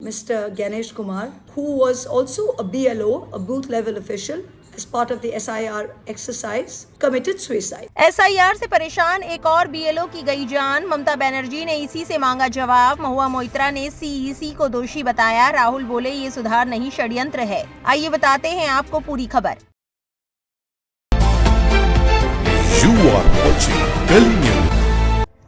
Mr. Ganesh Kumar, who was also a BLO, a booth level official, as part of the SIR exercise, committed suicide. SIR से परेशान एक और BLO की गई जान। ममता बनर्जी ने इसी से मांगा जवाब। महुआ मोइत्रा ने CEC को दोषी बताया। राहुल बोले ये सुधार नहीं षड्यंत्र है। आइए बताते हैं आपको पूरी खबर। You are watching Delhi News.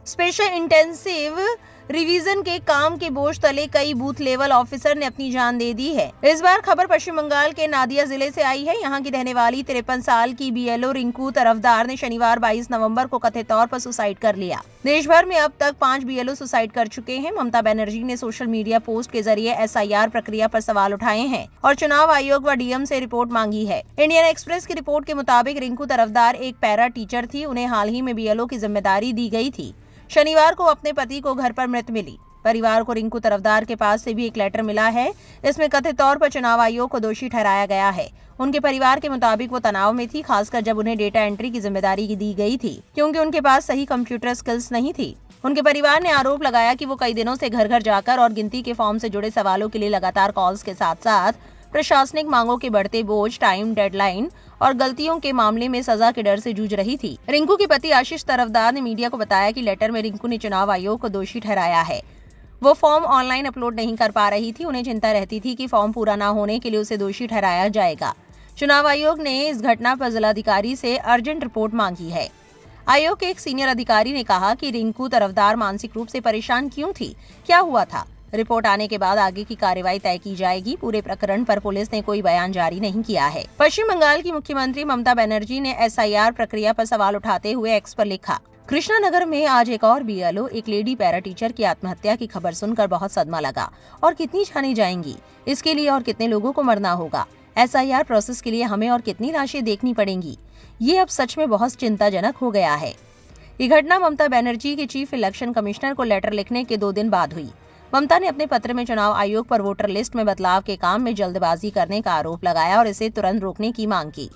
Special intensive revision के काम के बोझ तले कई बूथ लेवल ऑफिसर ने अपनी जान दे दी है। इस बार खबर पश्चिम बंगाल के नादिया जिले से आई है। यहाँ की रहने वाली 53 साल की BLO रिंकू तरफदार ने शनिवार 22 नवंबर को कथित तौर पर सुसाइड कर लिया। देश भर में अब तक 5 BLO सुसाइड कर चुके हैं। ममता बनर्जी ने सोशल मीडिया पोस्ट के जरिए SIR प्रक्रिया पर सवाल उठाए हैं और चुनाव आयोग व DM से रिपोर्ट मांगी है। इंडियन एक्सप्रेस की रिपोर्ट के मुताबिक रिंकू तरफदार एक पैरा टीचर थी। उन्हें हाल ही में BLO की जिम्मेदारी दी गई थी। शनिवार को अपने पति को घर पर मृत मिली। परिवार को रिंकू तरफदार के पास से भी एक लेटर मिला है। इसमें कथित तौर पर चुनाव आयोग को दोषी ठहराया गया है। उनके परिवार के मुताबिक वो तनाव में थी, खासकर जब उन्हें डेटा एंट्री की जिम्मेदारी दी गई थी, क्योंकि उनके पास सही कंप्यूटर स्किल्स नहीं थी। उनके परिवार ने आरोप लगाया कि वो कई दिनों से घर घर जाकर और गिनती के फॉर्म से जुड़े सवालों के लिए लगातार कॉल्स के साथ साथ प्रशासनिक मांगों के बढ़ते बोझ, टाइम डेडलाइन और गलतियों के मामले में सजा के डर से जूझ रही थी। रिंकू के पति आशीष तरफदार ने मीडिया को बताया कि लेटर में रिंकू ने चुनाव आयोग को दोषी ठहराया है। वो फॉर्म ऑनलाइन अपलोड नहीं कर पा रही थी। उन्हें चिंता रहती थी कि फॉर्म पूरा न होने के लिए उसे दोषी ठहराया जाएगा। चुनाव आयोग ने इस घटना पर जिलाधिकारी से अर्जेंट रिपोर्ट मांगी है। आयोग के एक सीनियर अधिकारी ने कहा कि रिंकू तरफदार मानसिक रूप से परेशान क्यों थी, क्या हुआ था। रिपोर्ट आने के बाद आगे की कार्रवाई तय की जाएगी। पूरे प्रकरण पर पुलिस ने कोई बयान जारी नहीं किया है। पश्चिम बंगाल की मुख्यमंत्री ममता बनर्जी ने SIR प्रक्रिया पर सवाल उठाते हुए एक्स पर लिखा, कृष्णानगर में आज एक और BLO, एक लेडी पैरा टीचर की आत्महत्या की खबर सुनकर बहुत सदमा लगा। और कितनी जाने जाएंगी, इसके लिए और कितने लोगों को मरना होगा। SIR प्रोसेस के लिए हमें और कितनी लाशें देखनी पड़ेंगी। ये अब सच में बहुत चिंताजनक हो गया है। ये घटना ममता बनर्जी के चीफ इलेक्शन कमिश्नर को लेटर लिखने के 2 दिन बाद हुई। ममता ने अपने पत्र में चुनाव आयोग पर वोटर लिस्ट में बदलाव के काम में जल्दबाजी करने का आरोप लगाया और इसे तुरंत रोकने की मांग की।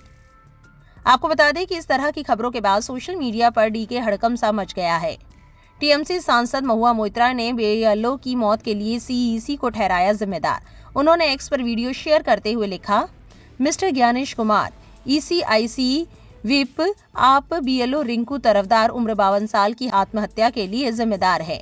आपको बता दें कि इस तरह की खबरों के बाद सोशल मीडिया पर डीके हड़कंप सा मच गया है। TMC सांसद महुआ मोइत्रा ने BLO की मौत के लिए CEC को ठहराया जिम्मेदार। उन्होंने एक्स पर वीडियो शेयर करते हुए लिखा, mister Gyanesh Kumar, ECIC whip, आप BLO रिंकू तरफदार उम्र 52 साल की आत्महत्या के लिए जिम्मेदार है।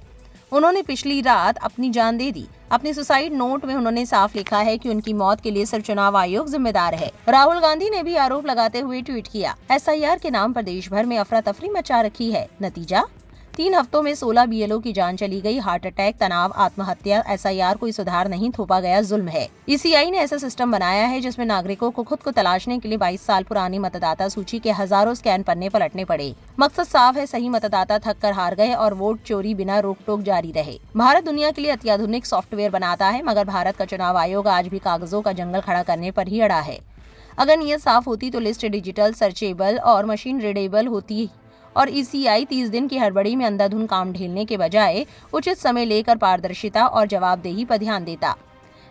उन्होंने पिछली रात अपनी जान दे दी। अपने सुसाइड नोट में उन्होंने साफ लिखा है कि उनकी मौत के लिए सिर्फ चुनाव आयोग जिम्मेदार है। राहुल गांधी ने भी आरोप लगाते हुए ट्वीट किया, SIR के नाम पर देश भर में अफरा तफरी मचा रखी है। नतीजा 3 हफ्तों में 16 BLO की जान चली गई। हार्ट अटैक, तनाव, आत्महत्या, SIR कोई सुधार नहीं, थोपा गया जुल्म है। ECI ने ऐसा सिस्टम बनाया है जिसमें नागरिकों को खुद को तलाशने के लिए 22 साल पुरानी मतदाता सूची के हजारों स्कैन पन्ने पलटने पड़े। मकसद साफ है, सही मतदाता थक कर हार गए और वोट चोरी बिना रोक टोक जारी रहे। भारत दुनिया के लिए अत्याधुनिक सॉफ्टवेयर बनाता है, मगर भारत का चुनाव आयोग आज भी कागजों का जंगल खड़ा करने पर ही अड़ा है। अगर नीयत साफ होती तो लिस्ट डिजिटल, सर्चेबल और मशीन रीडेबल होती और ECI 30 दिन की हड़बड़ी में अंधाधुन काम ढेलने के बजाय उचित समय लेकर पारदर्शिता और जवाबदेही पर ध्यान देता।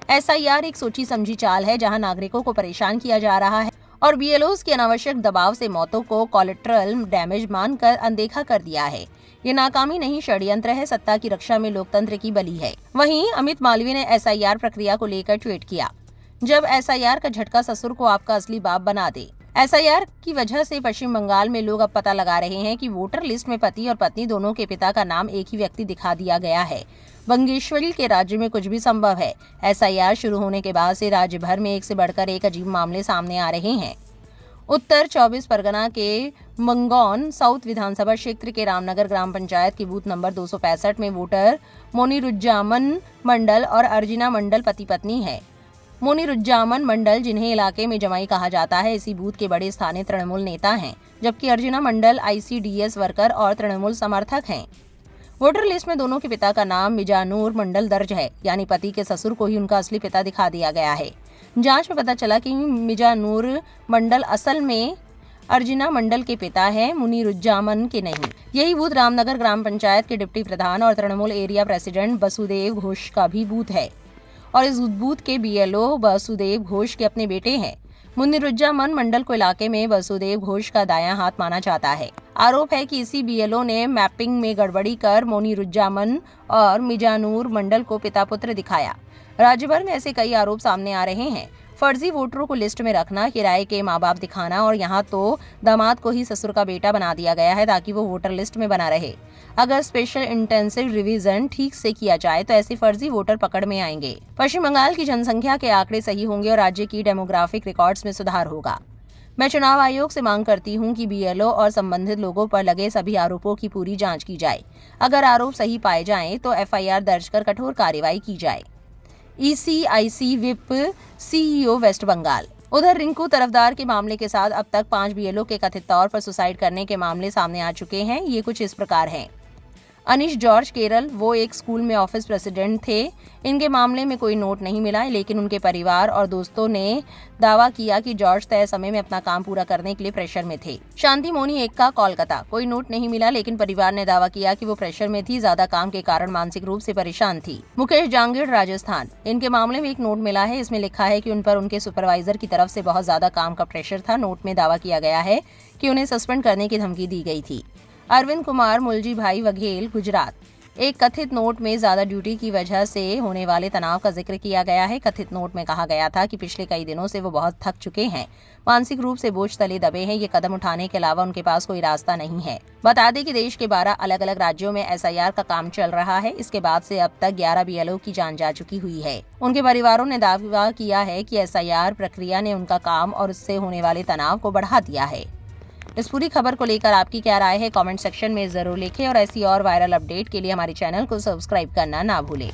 SIR एक सोची समझी चाल है जहां नागरिकों को परेशान किया जा रहा है और BLOs के अनावश्यक दबाव से मौतों को कोलेटरल डैमेज मानकर अनदेखा कर दिया है। ये नाकामी नहीं, षड्यंत्र है, सत्ता की रक्षा में लोकतंत्र की बलि है। वहीं अमित मालवीय ने SIR प्रक्रिया को लेकर ट्वीट किया, जब SIR का झटका ससुर को आपका असली बाप बना दे। SIR की वजह से पश्चिम बंगाल में लोग अब पता लगा रहे हैं कि वोटर लिस्ट में पति और पत्नी दोनों के पिता का नाम एक ही व्यक्ति दिखा दिया गया है। बंगेश्वरी के राज्य में कुछ भी संभव है। SIR शुरू होने के बाद से राज्य भर में एक से बढ़कर एक अजीब मामले सामने आ रहे हैं। उत्तर 24 परगना के मंगौन साउथ विधानसभा क्षेत्र के रामनगर ग्राम पंचायत के बूथ नंबर 265 में वोटर मोनीरुज्जामन मंडल और अर्जिना मंडल पति पत्नी है। मोनीरुज्जामन मंडल, जिन्हें इलाके में जमाई कहा जाता है, इसी बूथ के बड़े स्थानीय तृणमूल नेता हैं, जबकि अर्जुना मंडल ICDS वर्कर और तृणमूल समर्थक हैं। वोटर लिस्ट में दोनों के पिता का नाम मिजानूर मंडल दर्ज है, यानी पति के ससुर को ही उनका असली पिता दिखा दिया गया है। जांच में पता चला कि मिजानूर मंडल असल में अर्जुना मंडल के पिता है, मोनीरुज्जामन के नहीं। यही बूथ रामनगर ग्राम पंचायत के डिप्टी प्रधान और तृणमूल एरिया प्रेसिडेंट वसुदेव घोष का भी बूथ है और इस बूथ के BLO वसुदेव घोष के अपने बेटे हैं। मुनिरुज्जामन मंडल को इलाके में वसुदेव घोष का दायां हाथ माना जाता है। आरोप है कि इसी बीएलओ ने मैपिंग में गड़बड़ी कर मोनिरुज्जामन और मिजानूर मंडल को पिता पुत्र दिखाया। राज्य भर में ऐसे कई आरोप सामने आ रहे हैं। फर्जी वोटरों को लिस्ट में रखना, किराए के माँ बाप दिखाना और यहाँ तो दामाद को ही ससुर का बेटा बना दिया गया है ताकि वो वोटर लिस्ट में बना रहे। अगर स्पेशल इंटेंसिव रिवीजन ठीक से किया जाए तो ऐसे फर्जी वोटर पकड़ में आएंगे। पश्चिम बंगाल की जनसंख्या के आंकड़े सही होंगे और राज्य की डेमोग्राफिक रिकॉर्ड्स में सुधार होगा। मैं चुनाव आयोग से मांग करती हूं कि बीएलओ और संबंधित लोगों पर लगे सभी आरोपों की पूरी जांच की जाए। अगर आरोप सही पाए जाएं तो एफआईआर दर्ज कर कठोर कार्रवाई की जाए। ECIC विप CEO वेस्ट बंगाल। उधर रिंकू तरफदार के मामले के साथ अब तक 5 बीएलओ के कथित तौर पर सुसाइड करने के मामले सामने आ चुके हैं। ये कुछ इस प्रकार हैं। अनिश जॉर्ज केरल, वो एक स्कूल में ऑफिस प्रेसिडेंट थे। इनके मामले में कोई नोट नहीं मिला, लेकिन उनके परिवार और दोस्तों ने दावा किया कि जॉर्ज तय समय में अपना काम पूरा करने के लिए प्रेशर में थे। शांति मोनी एक्का, कोलकाता, कोई नोट नहीं मिला, लेकिन परिवार ने दावा किया कि वो प्रेशर में थी, ज्यादा काम के कारण मानसिक रूप से परेशान थी। मुकेश जांगिड़, राजस्थान, इनके मामले में एक नोट मिला है। इसमें लिखा है कि उन पर उनके सुपरवाइजर की तरफ से बहुत ज्यादा काम का प्रेशर था। नोट में दावा किया गया है कि उन्हें सस्पेंड करने की धमकी दी गई थी। अरविंद कुमार मुलजी भाई वघेल, गुजरात, एक कथित नोट में ज्यादा ड्यूटी की वजह से होने वाले तनाव का जिक्र किया गया है। कथित नोट में कहा गया था कि पिछले कई दिनों से वो बहुत थक चुके हैं, मानसिक रूप से बोझ तले दबे हैं। ये कदम उठाने के अलावा उनके पास कोई रास्ता नहीं है। बता दें कि देश के 12 अलग अलग राज्यों में SIR का काम चल रहा है। इसके बाद से अब तक 11 BLO की जान जा चुकी हुई है। उनके परिवारों ने दावा किया है कि SIR प्रक्रिया ने उनका काम और उससे होने वाले तनाव को बढ़ा दिया है। इस पूरी खबर को लेकर आपकी क्या राय है, कमेंट सेक्शन में जरूर लिखें और ऐसी और वायरल अपडेट के लिए हमारे चैनल को सब्सक्राइब करना ना भूलें।